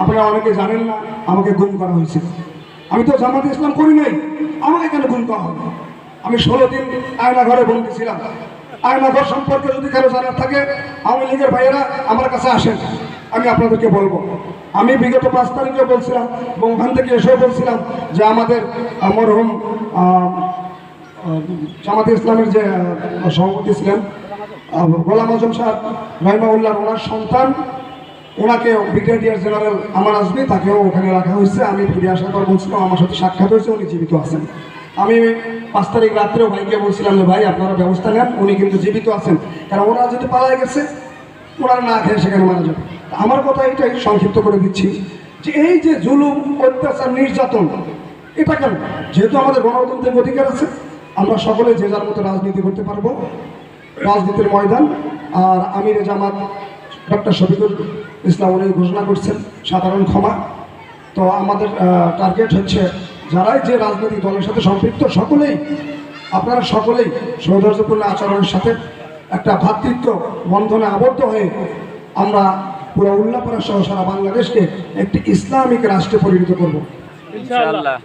আপনারা অনেকে জানেন না, আমাকে গুম করা হয়েছিল। আমি তো জামাতে ইসলাম করি নাই, আমাকে কেন গুম করা হবে? আমি 16 দিন আয়না ঘরে বন্দী ছিলাম। আয়না ঘর সম্পর্কে যদি কারো জানার থাকে, আওয়ামী লীগের ভাইয়েরা আমার কাছে আসেন, আমি আপনাদেরকে বলবো। আমি বিগত 5 তারিখে বলছিলাম এবং ওখান থেকে এসেও বলছিলাম যে আমাদের মরহুম জামাতে ইসলামের যে সভাপতি ছিলেন গোলাম আজম সাহেব রহিমাউল্লাহ, ওনার সন্তান, ওনাকে ব্রিগেডিয়ার জেনারেল আমার আসবে, তাকেও ওখানে রাখা হয়েছে। আমি ফিরে আসার পর বলছিলাম আমার সাথে সাক্ষাৎ হয়েছে, উনি জীবিত আছেন। আমি 5 তারিখ রাত্রেও ভাইকে বলছিলাম যে ভাই আপনারা ব্যবস্থা নেন, উনি কিন্তু জীবিত আছেন, কারণ ওরা যদি পালায় গেছে ওনারা না খেয়ে সেখানে মারা যাবে। আমার কথা এটাই সংক্ষিপ্ত করে দিচ্ছি যে এই যে জুলুম, অত্যাচার, নির্যাতন, এটা কেন? যেহেতু আমাদের গণতন্ত্রের অধিকার আছে, আমরা সকলে যে যার মতো রাজনীতি করতে পারবো, রাজনীতির ময়দান। আর আমির জামাত ডক্টর শফিকুল ইসলাম উনি ঘোষণা করছেন সাধারণ ক্ষমা। তো আমাদের টার্গেট হচ্ছে যারাই যে রাজনৈতিক দলের সাথে সম্পৃক্ত সকলেই, আপনারা সকলেই সৌহার্দ্যপূর্ণ আচরণের সাথে একটা ভ্রাতৃত্ব বন্ধনে আবদ্ধ হয়ে আমরা পুরো উল্লাপাড়া সহ সারা বাংলাদেশকে একটি ইসলামিক রাষ্ট্রে পরিণত করব, ইনশাআল্লাহ।